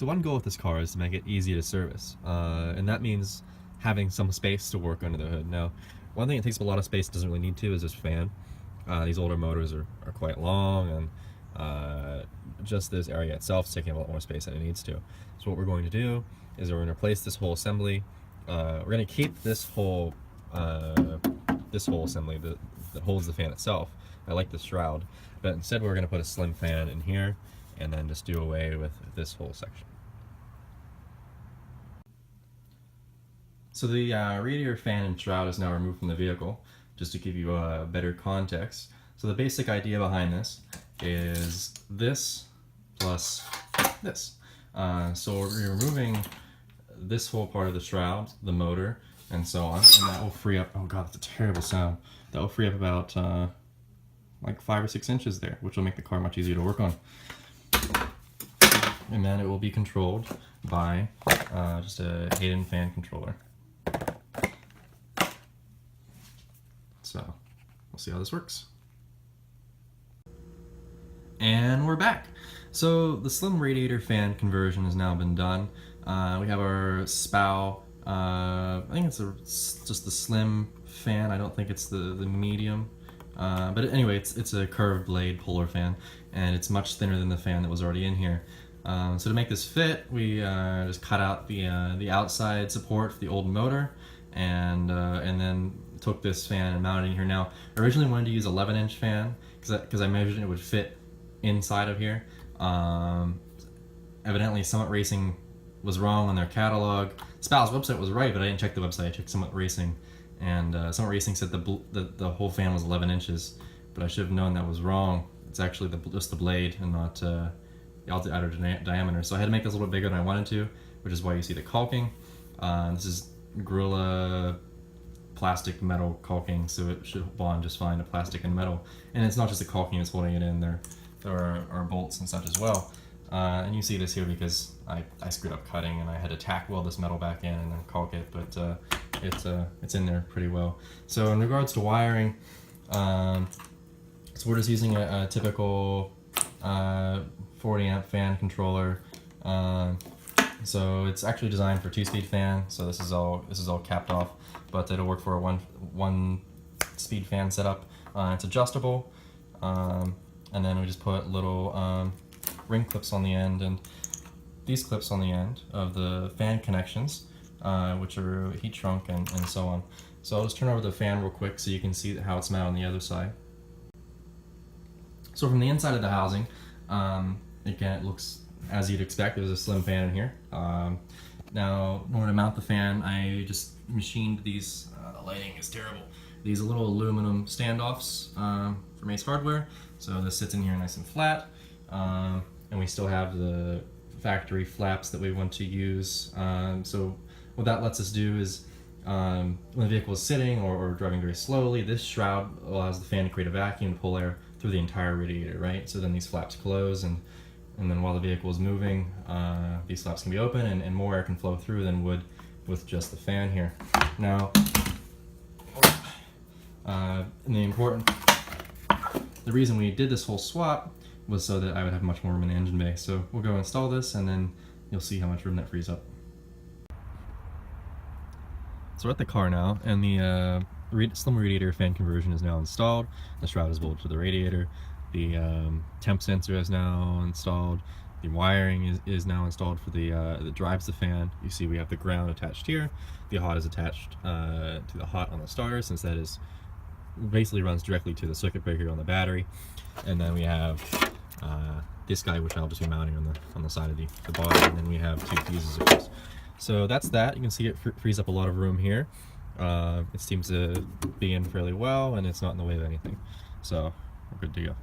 So one goal with this car is to make it easy to service, and that means having some space to work under the hood. Now, one thing that takes up a lot of space doesn't really need to is this fan. These older motors are quite long, and just this area itself is taking a lot more space than it needs to. So what we're going to do is we're going to replace this whole assembly. We're going to keep this whole assembly that holds the fan itself. I like the shroud, but instead we're going to put a slim fan in here and then just do away with this whole section. So the radiator fan and shroud is now removed from the vehicle, just to give you a better context. So the basic idea behind this is this plus this. So we're removing this whole part of the shroud, the motor, and so on, and that will free up, oh god, that's a terrible sound. That will free up about like 5 or 6 inches there, which will make the car much easier to work on. And then it will be controlled by just a Hayden fan controller. So we'll see how this works. And we're back. So the slim radiator fan conversion has now been done. We have our spow. I think it's just the slim fan. I don't think it's the medium. But anyway, it's a curved blade polar fan, and it's much thinner than the fan that was already in here. So to make this fit, we just cut out the outside support for the old motor, and then took this fan and mounted it in here. Now, originally wanted to use 11-inch fan because I measured it would fit inside of here. Evidently, Summit Racing was wrong on their catalog. Spow's website was right, but I didn't check the website. I checked Summit Racing, and Summit Racing said the whole fan was 11 inches, but I should have known that was wrong. It's actually just the blade and not the outer diameter. So I had to make this a little bit bigger than I wanted to, which is why you see the caulking. This is Gorilla plastic metal caulking, so it should bond just fine to plastic and metal. And it's not just the caulking that's holding it in, there are bolts and such as well. And you see this here because I screwed up cutting and I had to tack weld this metal back in and then caulk it, but it's in there pretty well. So in regards to wiring, so we're just using a typical 40 amp fan controller. So it's actually designed for 2-speed fan, so this is all capped off, but it'll work for a one speed fan setup. It's adjustable, and then we just put little ring clips on the end, and these clips on the end of the fan connections, which are heat shrunk and so on. So I'll just turn over the fan real quick so you can see how it's mounted on the other side. So from the inside of the housing, again, it looks as you'd expect. There's a slim fan in here. Now, in order to mount the fan, I just machined these, the lighting is terrible, these little aluminum standoffs from Ace Hardware. So this sits in here nice and flat, and we still have the factory flaps that we want to use. So what that lets us do is, when the vehicle is sitting or driving very slowly, this shroud allows the fan to create a vacuum to pull air through the entire radiator, right? So then these flaps close, and then while the vehicle is moving, these flaps can be open and more air can flow through than would with just the fan here. Now, the reason we did this whole swap was so that I would have much more room in the engine bay. So we'll go install this and then you'll see how much room that frees up. So we're at the car now, and the slim radiator fan conversion is now installed. The shroud is bolted to the radiator. The temp sensor is now installed. The wiring is now installed for that drives the fan. You see we have the ground attached here. The hot is attached to the hot on the starter, since that is basically runs directly to the circuit breaker on the battery. And then we have this guy, which I'll just be mounting on the side of the body, and then we have 2 fuses of course. So that's that. You can see it frees up a lot of room here. It seems to be in fairly well, and it's not in the way of anything. So we're good to go.